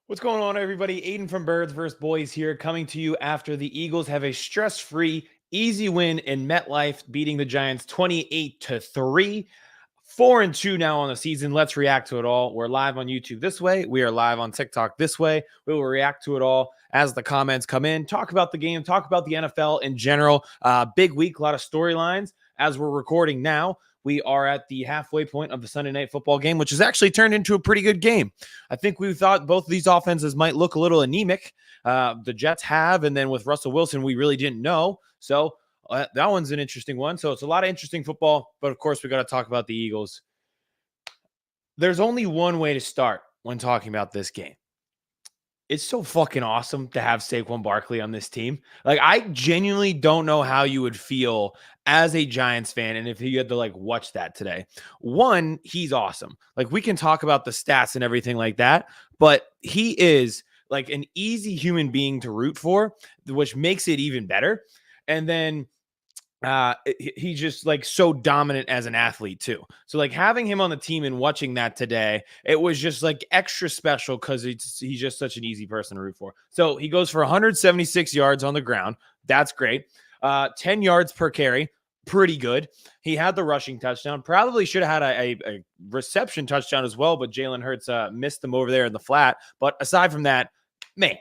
What's going on, everybody? Aiden from Birds vs. Boys here, coming to you after the Eagles have a stress-free, easy win in MetLife, beating the Giants 28-3. 4-2 now on the season. Let's react to it all. We're live on YouTube this way. We are live on TikTok this way. We will react to it all as the comments come in. Talk about the game. Talk about the NFL in general. Big week, a lot of storylines. As we're recording now, we are at the halfway point of the Sunday Night Football game, which has actually turned into a pretty good game. I think we thought both of these offenses might look a little anemic. The Jets have, and then with Russell Wilson, we really didn't know. So that one's an interesting one. So it's a lot of interesting football, but of course, we got to talk about the Eagles. There's only one way to start when talking about this game. It's so fucking awesome to have Saquon Barkley on this team. Like, I genuinely don't know how you would feel as a Giants fan and if you had to watch that today. One, he's awesome. Like, we can talk about the stats and everything like that, but he is like an easy human being to root for, which makes it even better. And then he's just so dominant as an athlete too. So having him on the team and watching that today, it was just extra special because he's just such an easy person to root for. So he goes for 176 yards on the ground. That's great. 10 yards per carry. Pretty good. He had the rushing touchdown. Probably should have had a reception touchdown as well, but Jalen Hurts missed them over there in the flat. But aside from that, man,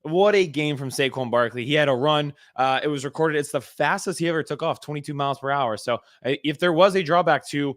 what a game from Saquon Barkley. He had a run. It was recorded. It's the fastest he ever took off, 22 miles per hour. So if there was a drawback to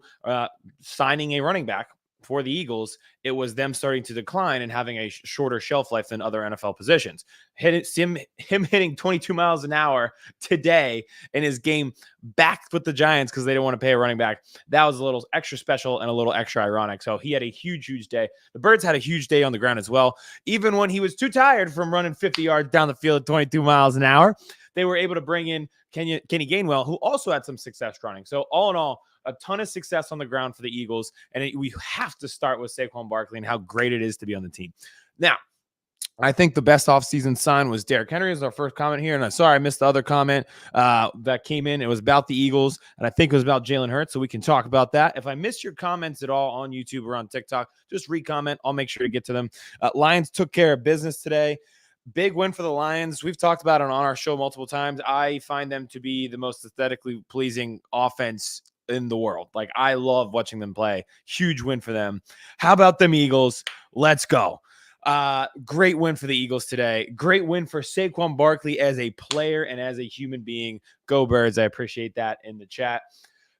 signing a running back for the Eagles, it was them starting to decline and having a shorter shelf life than other NFL positions. Him hitting 22 miles an hour today in his game back with the Giants because they didn't want to pay a running back. That was a little extra special and a little extra ironic. So he had a huge, huge day. The Birds had a huge day on the ground as well. Even when he was too tired from running 50 yards down the field at 22 miles an hour, they were able to bring in Kenny Gainwell, who also had some success running. So all in all, a ton of success on the ground for the Eagles. And we have to start with Saquon Barkley and how great it is to be on the team. Now, I think the best offseason sign was Derrick Henry is our first comment here. And I'm sorry I missed the other comment that came in. It was about the Eagles, and I think it was about Jalen Hurts, so we can talk about that. If I missed your comments at all on YouTube or on TikTok, just re-comment. I'll make sure to get to them. Lions took care of business today. Big win for the Lions. We've talked about it on our show multiple times. I find them to be the most aesthetically pleasing offense in the world. I love watching them play. Huge win for them. How about them Eagles? Let's go. Great win for the Eagles today. Great win for Saquon Barkley as a player and as a human being. Go Birds. I appreciate that in the chat.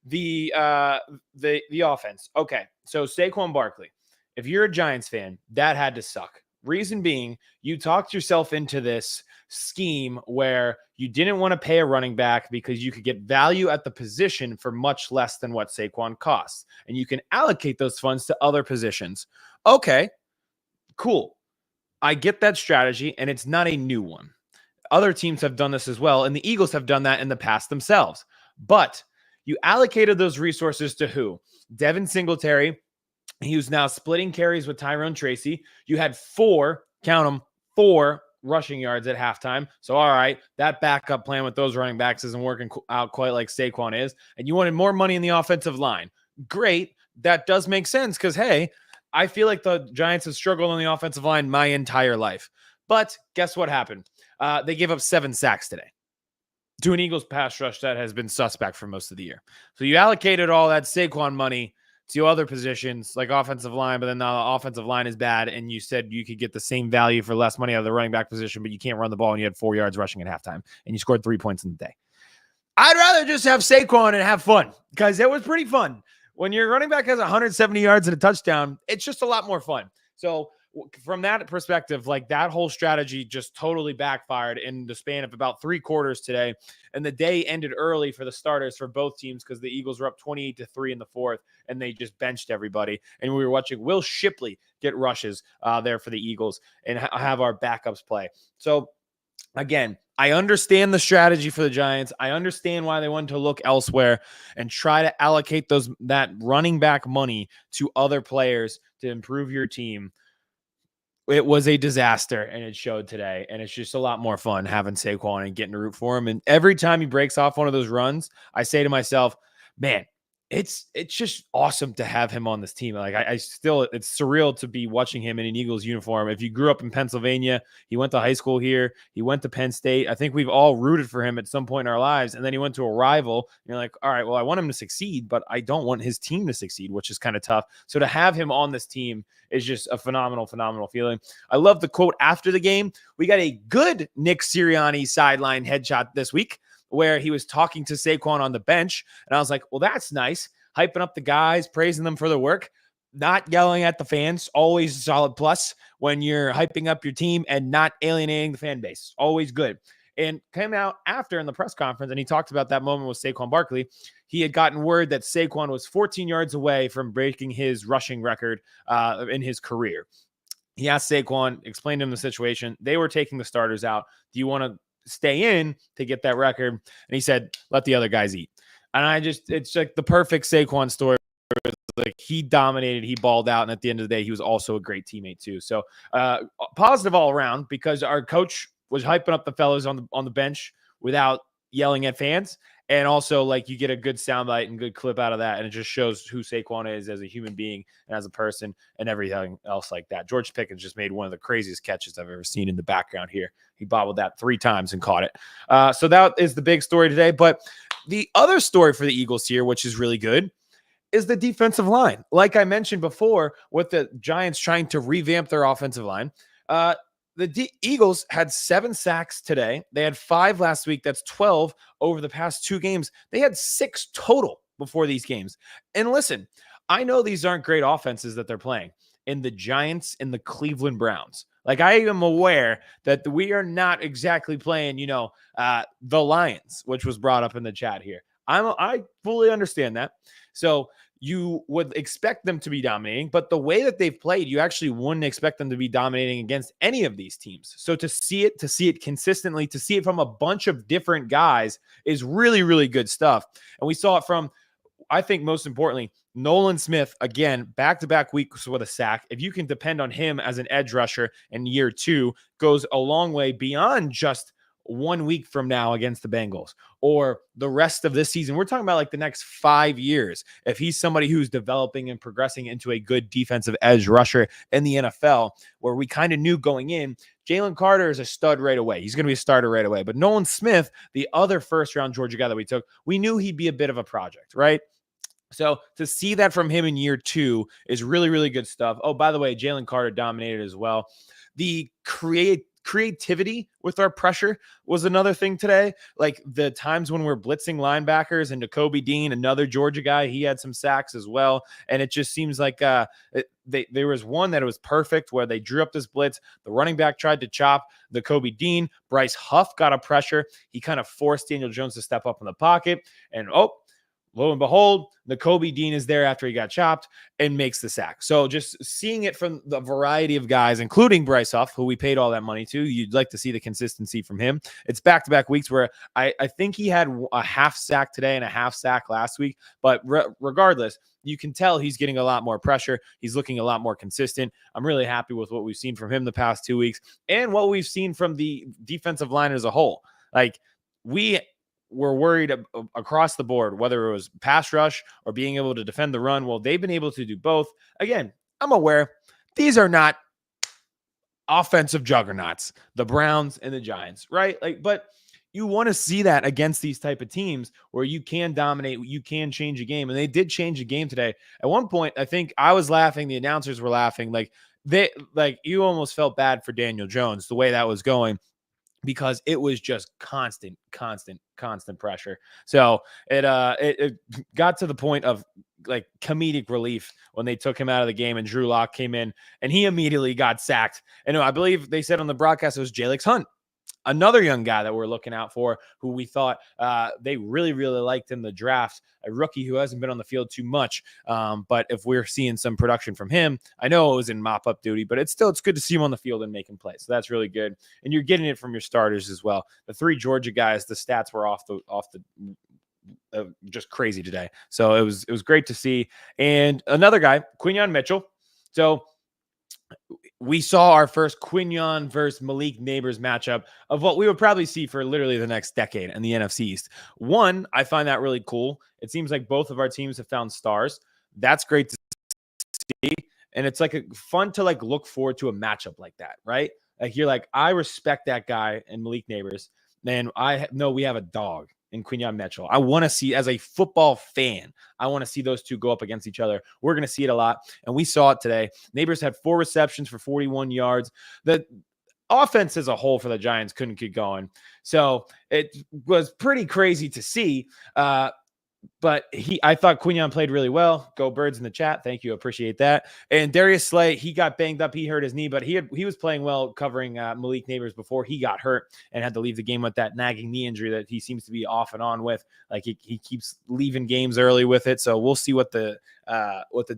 The offense. Okay. So Saquon Barkley, if you're a Giants fan, that had to suck. Reason being, you talked yourself into this scheme where you didn't want to pay a running back because you could get value at the position for much less than what Saquon costs. And you can allocate those funds to other positions. Okay, cool. I get that strategy, and it's not a new one. Other teams have done this as well, and the Eagles have done that in the past themselves. But you allocated those resources to who? Devin Singletary. He was now splitting carries with Tyrone Tracy. You had four rushing yards at halftime. So, all right, that backup plan with those running backs isn't working out quite like Saquon is. And you wanted more money in the offensive line. Great. That does make sense because, hey, I feel like the Giants have struggled on the offensive line my entire life. But guess what happened? They gave up 7 sacks today to an Eagles pass rush that has been suspect for most of the year. So you allocated all that Saquon money to other positions like offensive line, but then now the offensive line is bad, and you said you could get the same value for less money out of the running back position, but you can't run the ball, and you had 4 yards rushing at halftime, and you scored 3 points in the day. I'd rather just have Saquon and have fun because it was pretty fun. When your running back has 170 yards and a touchdown, it's just a lot more fun. So from that perspective, that whole strategy just totally backfired in the span of about 3 quarters today. And the day ended early for the starters for both teams because the Eagles were up 28-3 in the fourth, and they just benched everybody. And we were watching Will Shipley get rushes there for the Eagles and have our backups play. So again, I understand the strategy for the Giants. I understand why they wanted to look elsewhere and try to allocate that running back money to other players to improve your team. It was a disaster, and it showed today. And it's just a lot more fun having Saquon and getting to root for him. And every time he breaks off one of those runs, I say to myself, man, it's just awesome to have him on this team. Like I still, it's surreal to be watching him in an Eagles uniform. If you grew up in Pennsylvania, he went to high school here, he went to Penn State. I think we've all rooted for him at some point in our lives. And then he went to a rival. And you're like, all right, well, I want him to succeed, but I don't want his team to succeed, which is kind of tough. So to have him on this team is just a phenomenal, phenomenal feeling. I love the quote after the game. We got a good Nick Sirianni sideline headshot this week, where he was talking to Saquon on the bench. And I was like, well, that's nice. Hyping up the guys, praising them for their work, not yelling at the fans. Always a solid plus when you're hyping up your team and not alienating the fan base. Always good. And came out after in the press conference, and he talked about that moment with Saquon Barkley. He had gotten word that Saquon was 14 yards away from breaking his rushing record in his career. He asked Saquon, explained to him the situation. They were taking the starters out. Do you want to stay in to get that record? And he said, let the other guys eat. And it's like the perfect Saquon story. Like he dominated, he balled out. And at the end of the day, he was also a great teammate too. So positive all around, because our coach was hyping up the fellas on the bench without yelling at fans. And also, like, you get a good soundbite and good clip out of that. And it just shows who Saquon is as a human being and as a person and everything else like that. George Pickens just made one of the craziest catches I've ever seen in the background here. He bobbled that 3 times and caught it. So that is the big story today. But the other story for the Eagles here, which is really good, is the defensive line. Like I mentioned before, with the Giants trying to revamp their offensive line, the Eagles had 7 sacks today. They had 5 last week. That's 12 over the past 2 games. They had 6 total before these games. And listen, I know these aren't great offenses that they're playing in the Giants and the Cleveland Browns. Like, I am aware that we are not exactly playing, the Lions, which was brought up in the chat here. I fully understand that. So you would expect them to be dominating, but the way that they've played, you actually wouldn't expect them to be dominating against any of these teams. So to see it consistently, to see it from a bunch of different guys is really, really good stuff. And we saw it from, I think most importantly, Nolan Smith, again, back-to-back weeks with a sack. If you can depend on him as an edge rusher in year 2, goes a long way beyond just 1 week from now against the Bengals or the rest of this season. We're talking about like the next 5 years. If he's somebody who's developing and progressing into a good defensive edge rusher in the NFL, where we kind of knew going in, Jalen Carter is a stud right away. He's going to be a starter right away. But Nolan Smith, the other first-round Georgia guy that we took, we knew he'd be a bit of a project, right? So to see that from him in year 2 is really, really good stuff. Oh, by the way, Jalen Carter dominated as well. The creativity with our pressure was another thing today. Like the times when we're blitzing linebackers, and Nakobe Dean, another Georgia guy, he had some sacks as well. And it just seems like there was one that was perfect where they drew up this blitz. The running back tried to chop Nakobe Dean. Bryce Huff got a pressure. He kind of forced Daniel Jones to step up in the pocket, and lo and behold, Nakobe Dean is there after he got chopped and makes the sack. So just seeing it from the variety of guys, including Bryce Huff, who we paid all that money to, you'd like to see the consistency from him. It's back-to-back weeks where I think he had a half sack today and a half sack last week. But regardless, you can tell he's getting a lot more pressure. He's looking a lot more consistent. I'm really happy with what we've seen from him the past 2 weeks and what we've seen from the defensive line as a whole. Like, we're worried across the board, whether it was pass rush or being able to defend the run. Well, they've been able to do both. Again, I'm aware these are not offensive juggernauts, the Browns and the Giants, right? But you want to see that against these type of teams where you can dominate, you can change a game. And they did change the game today. At one point, I think I was laughing. The announcers were laughing. You almost felt bad for Daniel Jones, the way that was going, because it was just constant pressure. So it got to the point of like comedic relief when they took him out of the game and Drew Lock came in and he immediately got sacked. And I believe they said on the broadcast it was Jalix Hunt, another young guy that we're looking out for, who we thought they really, really liked in the draft, a rookie who hasn't been on the field too much. But if we're seeing some production from him, I know it was in mop-up duty, but it's good to see him on the field and making plays. So that's really good. And you're getting it from your starters as well. The 3 Georgia guys, the stats were off the just crazy today. So it was great to see. And another guy, Quinyon Mitchell. So we saw our first Quignon versus Malik Neighbors matchup of what we would probably see for literally the next decade in the NFC East. One, I find that really cool. It seems like both of our teams have found stars. That's great to see. And it's like fun to like look forward to a matchup like that, right? Like you're like, I respect that guy and Malik Neighbors. Man, I know we have a dog in Quignon Mitchell. I want to see, as a football fan, I want to see those two go up against each other. We're going to see it a lot. And we saw it today. Neighbors had 4 receptions for 41 yards. The offense as a whole for the Giants couldn't get going. So it was pretty crazy to see. But I thought Quignon played really well. Go Birds in the chat. Thank you. Appreciate that. And Darius Slay, he got banged up. He hurt his knee, but he was playing well covering Malik Neighbors before he got hurt and had to leave the game with that nagging knee injury that he seems to be off and on with. Like he keeps leaving games early with it. So we'll see what the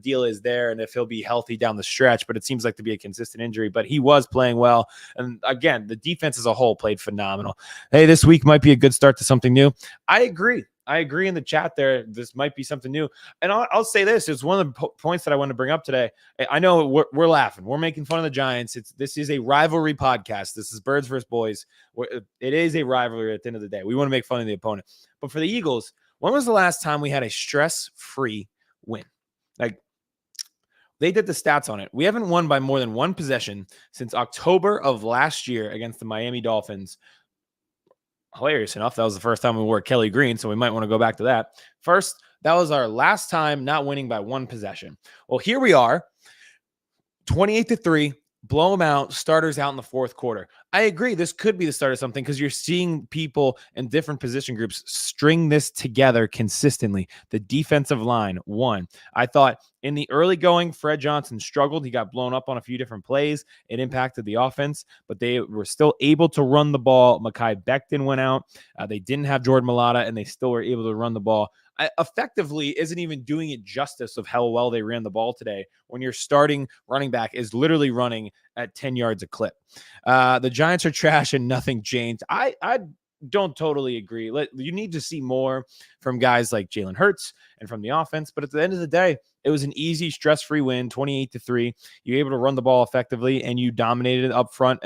deal is there and if he'll be healthy down the stretch, but it seems like to be a consistent injury, but he was playing well. And again, the defense as a whole played phenomenal. Hey, this week might be a good start to something new. I agree in the chat there. This might be something new. And I'll say this. It's one of the points that I want to bring up today. I know we're laughing. We're making fun of the Giants. This is a rivalry podcast. This is Birds versus Boys. It is a rivalry at the end of the day. We want to make fun of the opponent. But for the Eagles, when was the last time we had a stress-free win? Like, they did the stats on it. We haven't won by more than one possession since October of last year against the Miami Dolphins. Hilarious enough, that was the first time we wore Kelly Green, so we might want to go back to that. First, that was our last time not winning by one possession. Well, here we are, 28-3, blow them out, starters out in the fourth quarter. I agree, this could be the start of something because you're seeing people in different position groups string this together consistently. The defensive line, one. I thought in the early going, Fred Johnson struggled. He got blown up on a few different plays. It impacted the offense, but they were still able to run the ball. Mekhi Becton went out. They didn't have Jordan Mailata, and they still were able to run the ball. Effectively isn't even doing it justice of how well they ran the ball today when your starting running back is literally running at 10 yards a clip. The Giants are trash and nothing changed. I don't totally agree. You need to see more from guys like Jalen Hurts and from the offense, but at the end of the day, it was an easy, stress-free win, 28-3. You're able to run the ball effectively, and you dominated up front.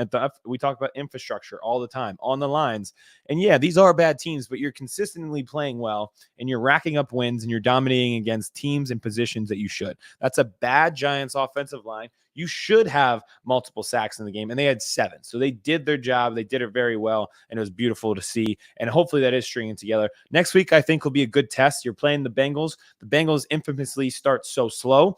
We talk about infrastructure all the time on the lines. And yeah, these are bad teams, but you're consistently playing well, and you're racking up wins, and you're dominating against teams and positions that you should. That's a bad Giants offensive line. You should have multiple sacks in the game, and they had 7. So they did their job. They did it very well, and it was beautiful to see. And hopefully that is stringing together. Next week, I think, will be a good test. You're playing the Bengals. The Bengals infamously start so slow.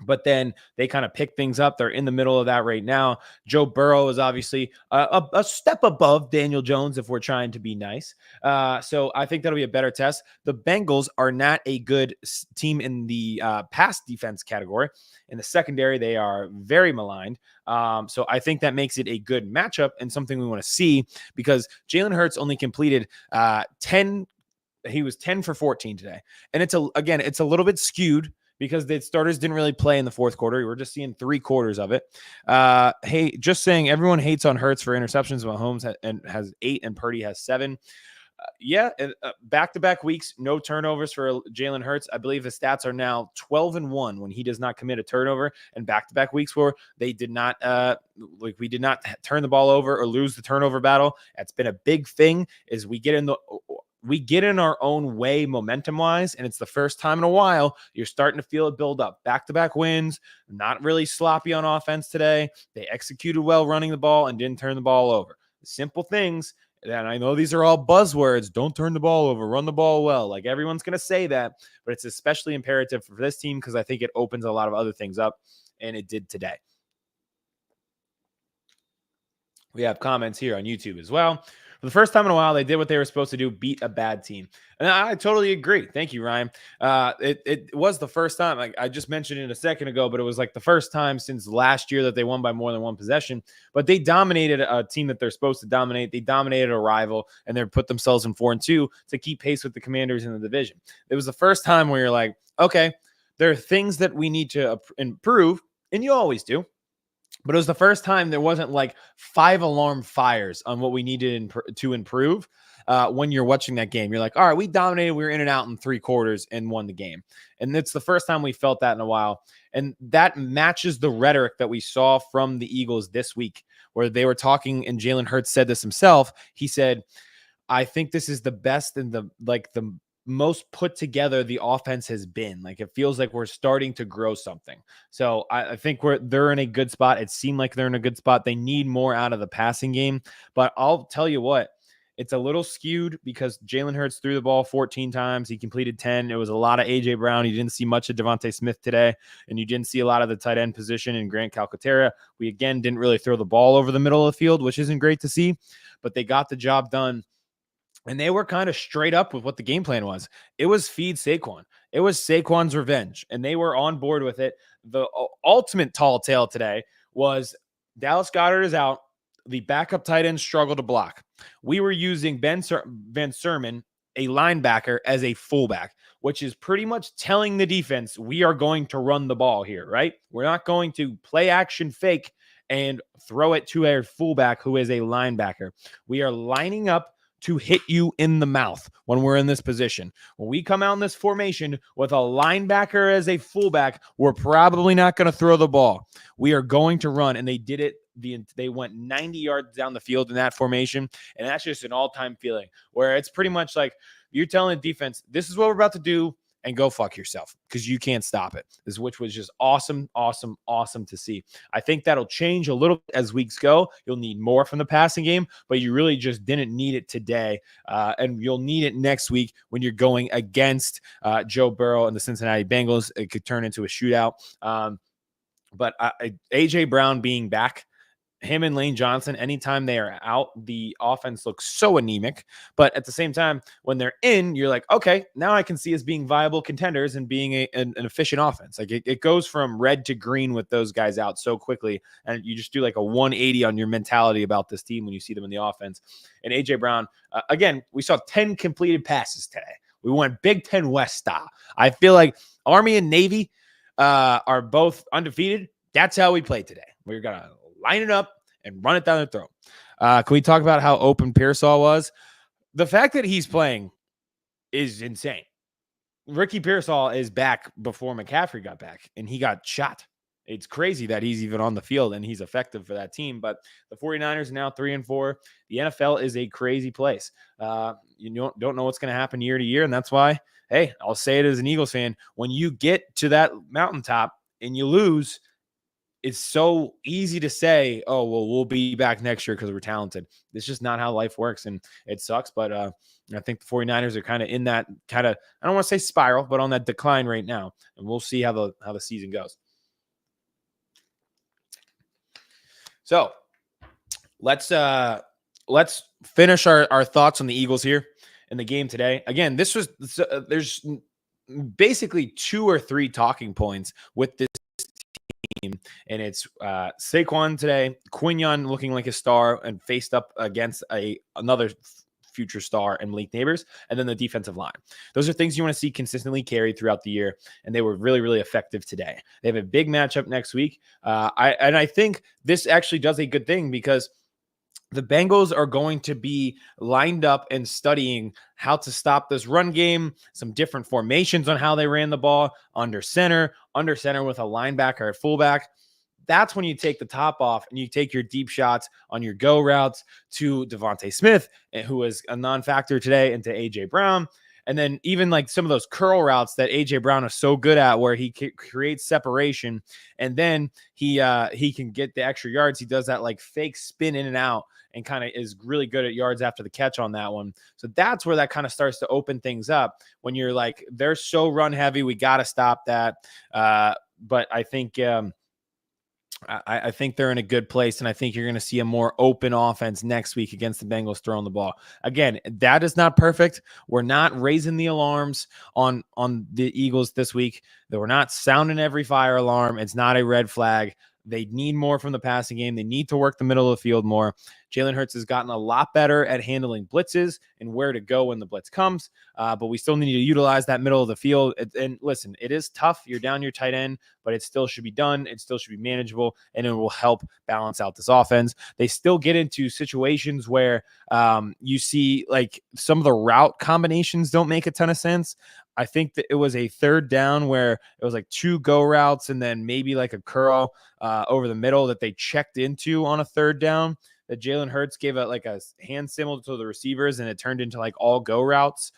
But then they kind of pick things up. They're in the middle of that right now. Joe Burrow is obviously a step above Daniel Jones if we're trying to be nice. So I think that'll be a better test. The Bengals are not a good team in the pass defense category. In the secondary, they are very maligned. So I think that makes it a good matchup and something we want to see because Jalen Hurts only completed 10. He was 10 for 14 today. And it's a little bit skewed because the starters didn't really play in the fourth quarter. We were just seeing 3 quarters of it. Hey, just saying everyone hates on Hurts for interceptions. Mahomes has 8 and Purdy has 7. Back-to-back weeks, no turnovers for Jalen Hurts. I believe the stats are now 12-1 when he does not commit a turnover, and back-to-back weeks where they did not we did not turn the ball over or lose the turnover battle. That's been a big thing is we get in our own way momentum-wise, and it's the first time in a while you're starting to feel it build up. Back-to-back wins, not really sloppy on offense today. They executed well running the ball and didn't turn the ball over. Simple things. And I know these are all buzzwords. Don't turn the ball over. Run the ball well. Like everyone's going to say that, but it's especially imperative for this team because I think it opens a lot of other things up, and it did today. We have comments here on YouTube as well. For the first time in a while, they did what they were supposed to do, beat a bad team. And I totally agree. Thank you, Ryan. It was the first time, like I just mentioned it a second ago, but it was like the first time since last year that they won by more than one possession. But they dominated a team that they're supposed to dominate. They dominated a rival, and they put themselves in 4-2 to keep pace with the Commanders in the division. It was the first time where you're like, okay, there are things that we need to improve, and you always do. But it was the first time there wasn't like 5 alarm fires on what we needed to improve. when you're watching that game. You're like, all right, we dominated. We were in and out in 3 quarters and won the game. And it's the first time we felt that in a while. And that matches the rhetoric that we saw from the Eagles this week, where they were talking, and Jalen Hurts said this himself. He said, I think this is the best and the most put together the offense has been. Like, it feels like we're starting to grow something. So I think they're in a good spot. It seemed like they're in a good spot. They need more out of the passing game, but I'll tell you what, it's a little skewed because Jalen Hurts threw the ball 14 times. He completed 10. It was a lot of A.J. Brown. You didn't see much of Devontae Smith today, and you didn't see a lot of the tight end position in Grant Calcaterra. We, again, didn't really throw the ball over the middle of the field, which isn't great to see, but they got the job done. And they were kind of straight up with what the game plan was. It was feed Saquon. It was Saquon's revenge, and they were on board with it. The ultimate tall tale today was Dallas Goedert is out. The backup tight end struggled to block. We were using Ben Sermon, a linebacker, as a fullback, which is pretty much telling the defense we are going to run the ball here, right? We're not going to play action fake and throw it to a fullback who is a linebacker. We are lining up to hit you in the mouth when we're in this position. When we come out in this formation with a linebacker as a fullback, we're probably not going to throw the ball. We are going to run, and they did it. They went 90 yards down the field in that formation, and that's just an all-time feeling where it's pretty much like you're telling the defense, this is what we're about to do, and go fuck yourself because you can't stop it. Which was just awesome, awesome, awesome to see. I think that'll change a little as weeks go. You'll need more from the passing game, but you really just didn't need it today. And you'll need it next week when you're going against Joe Burrow and the Cincinnati Bengals. It could turn into a shootout. But A.J. Brown being back, him and Lane Johnson, anytime they are out, the offense looks so anemic. But at the same time, when they're in, you're like, okay, now I can see us being viable contenders and being an efficient offense. Like it goes from red to green with those guys out so quickly. And you just do like a 180 on your mentality about this team when you see them in the offense. And A.J. Brown, again, we saw 10 completed passes today. We went Big Ten West style. I feel like Army and Navy are both undefeated. That's how we played today. We're going to line it up and run it down their throat. Can we talk about how open Pearsall was? The fact that he's playing is insane. Ricky Pearsall is back before McCaffrey got back, and he got shot. It's crazy that he's even on the field and he's effective for that team. But the 49ers are now 3-4. The NFL is a crazy place. You don't know what's going to happen year to year, and that's why, hey, I'll say it as an Eagles fan. When you get to that mountaintop and you lose, it's so easy to say, oh, well, we'll be back next year because we're talented. It's just not how life works, and it sucks. But I think the 49ers are kind of in that kind of, I don't want to say spiral, but on that decline right now. And we'll see how the season goes. So let's finish our thoughts on the Eagles here in the game today. Again, there's basically 2 or 3 talking points with this team, and it's Saquon today, Quinyon looking like a star and faced up against another future star and Malik Neighbors, and then the defensive line. Those are things you want to see consistently carried throughout the year, and they were really, really effective today. They have a big matchup next week. I think this actually does a good thing because the Bengals are going to be lined up and studying how to stop this run game, some different formations on how they ran the ball, under center with a linebacker at fullback. That's when you take the top off and you take your deep shots on your go routes to Devontae Smith, who was a non-factor today, and to A.J. Brown. And then even like some of those curl routes that A.J. Brown is so good at, where he creates separation and then he can get the extra yards. He does that like fake spin in and out and kind of is really good at yards after the catch on that one. So that's where that kind of starts to open things up when you're like, they're so run heavy. We got to stop that. But I think I think they're in a good place, and I think you're going to see a more open offense next week against the Bengals throwing the ball. Again, that is not perfect. We're not raising the alarms on the Eagles this week. We're not sounding every fire alarm. It's not a red flag. They need more from the passing game. They need to work the middle of the field more. Jalen Hurts has gotten a lot better at handling blitzes and where to go when the blitz comes. But we still need to utilize that middle of the field. And listen, it is tough. You're down your tight end, but it still should be done. It still should be manageable, and it will help balance out this offense. They still get into situations where you see like some of the route combinations don't make a ton of sense. I think that it was a third down where it was like 2 go routes and then maybe like a curl over the middle that they checked into on a third down, that Jalen Hurts gave a hand symbol to the receivers and it turned into like all go routes.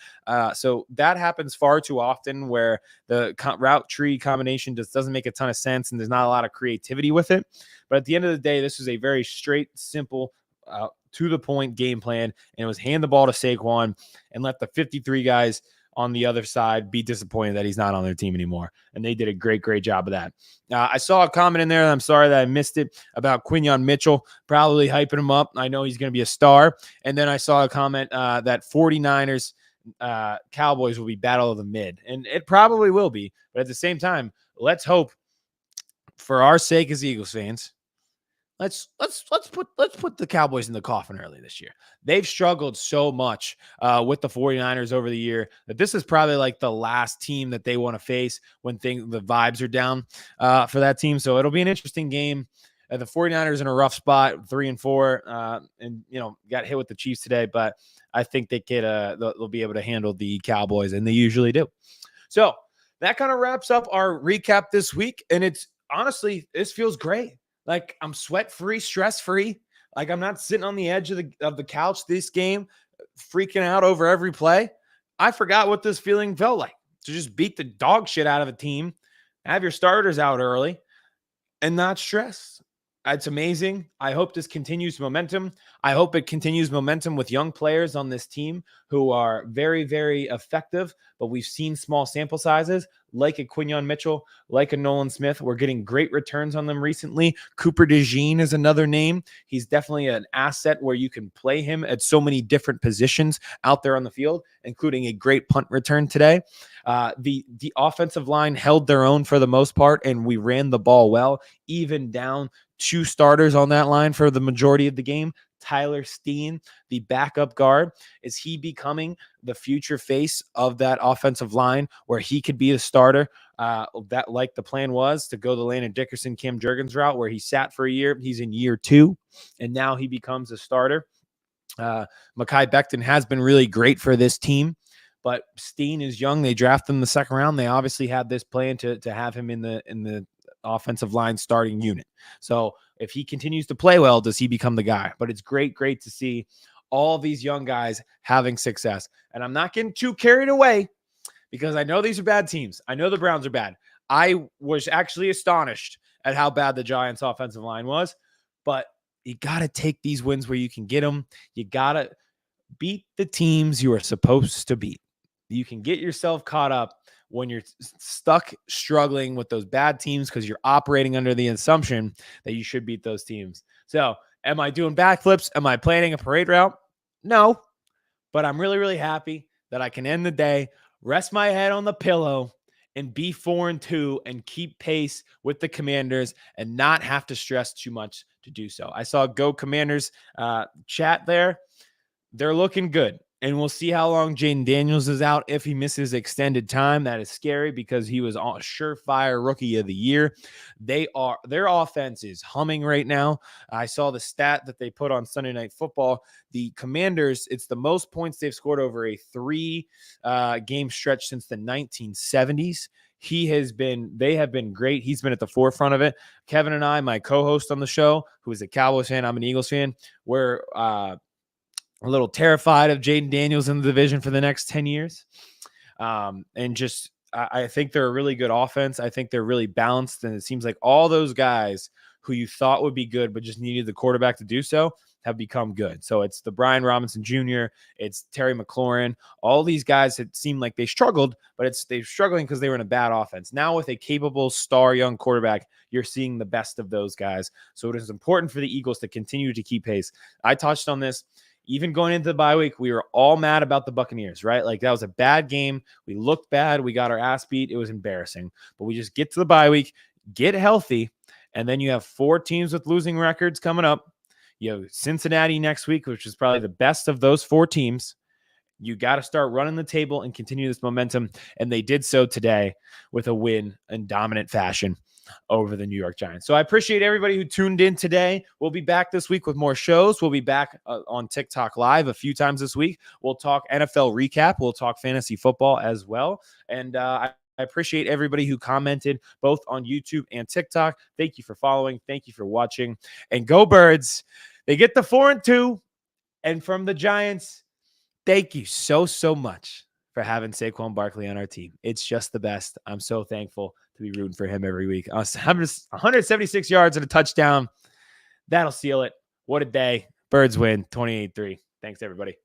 So that happens far too often where the route tree combination just doesn't make a ton of sense and there's not a lot of creativity with it. But at the end of the day, this was a very straight, simple, to the point game plan, and it was hand the ball to Saquon and let the 53 guys on the other side be disappointed that he's not on their team anymore. And they did a great job of that. I saw a comment in there, and I'm sorry that I missed it, about Quinyon Mitchell, probably hyping him up. I know he's going to be a star. And then I saw a comment that 49ers Cowboys will be battle of the mid. And it probably will be. But at the same time, let's hope, for our sake as Eagles fans, Let's put the Cowboys in the coffin early this year. They've struggled so much with the 49ers over the year that this is probably like the last team that they want to face when the vibes are down for that team. So it'll be an interesting game. The 49ers in a rough spot, 3-4, and got hit with the Chiefs today, but I think they'll be able to handle the Cowboys, and they usually do. So that kind of wraps up our recap this week, and it's honestly, this feels great. Like, I'm sweat-free, stress-free. Like, I'm not sitting on the edge of the couch this game, freaking out over every play. I forgot what this feeling felt like, to just beat the dog shit out of a team, have your starters out early, and not stress. It's amazing. I hope this continues momentum. I hope it continues momentum with young players on this team who are very, very effective, but we've seen small sample sizes, like a Quinyon Mitchell, like a Nolan Smith. We're getting great returns on them recently. Cooper DeJean is another name. He's definitely an asset where you can play him at so many different positions out there on the field, including a great punt return today. The offensive line held their own for the most part, and we ran the ball well, even down 2 starters on that line for the majority of the game. Tyler Steen, the backup guard, is he becoming the future face of that offensive line where he could be the starter? That, like the plan was, to go the Landon Dickerson, Cam Jurgens route, where he sat for a year. He's in year 2, and now he becomes a starter. Mekhi Becton has been really great for this team, but Steen is young. They drafted him in the second round. They obviously had this plan to have him in the offensive line starting unit. So if he continues to play well, does he become the guy? But it's great to see all these young guys having success. And I'm not getting too carried away because I know these are bad teams. I know the Browns are bad. I was actually astonished at how bad the Giants offensive line was, but you got to take these wins where you can get them. You got to beat the teams you are supposed to beat. You can get yourself caught up when you're stuck struggling with those bad teams because you're operating under the assumption that you should beat those teams. So am I doing backflips? Am I planning a parade route? No, but I'm really happy that I can end the day, rest my head on the pillow, and be 4-2 and keep pace with the Commanders and not have to stress too much to do so. I saw Go Commanders chat there. They're looking good. And we'll see how long Jaden Daniels is out. If he misses extended time, that is scary because he was a surefire rookie of the year. Their offense is humming right now. I saw the stat that they put on Sunday Night Football. The Commanders, it's the most points they've scored over a 3 game stretch since the 1970s. They have been great. He's been at the forefront of it. Kevin and I, my co-host on the show, who is a Cowboys fan, I'm an Eagles fan, we're a little terrified of Jaden Daniels in the division for the next 10 years. I think they're a really good offense. I think they're really balanced. And it seems like all those guys who you thought would be good, but just needed the quarterback to do so, have become good. So it's the Brian Robinson Jr., it's Terry McLaurin. All these guys, it seemed like they struggled, but they're struggling because they were in a bad offense. Now with a capable star young quarterback, you're seeing the best of those guys. So it is important for the Eagles to continue to keep pace. I touched on this. Even going into the bye week, we were all mad about the Buccaneers, right? Like, that was a bad game. We looked bad. We got our ass beat. It was embarrassing. But we just get to the bye week, get healthy, and then you have 4 teams with losing records coming up. Cincinnati next week, which is probably the best of those 4 teams. You got to start running the table and continue this momentum. And they did so today with a win in dominant fashion over the New York Giants. So I appreciate everybody who tuned in today. We'll be back this week with more shows. We'll be back on TikTok Live a few times this week. We'll talk NFL recap. We'll talk fantasy football as well. And I appreciate everybody who commented both on YouTube and TikTok. Thank you for following. Thank you for watching. And go Birds. They get the 4-2. And from the Giants, thank you so much for having Saquon Barkley on our team. It's just the best. I'm so thankful to be rooting for him every week. 176 yards and a touchdown. That'll seal it. What a day. Birds win 28-3. Thanks, everybody.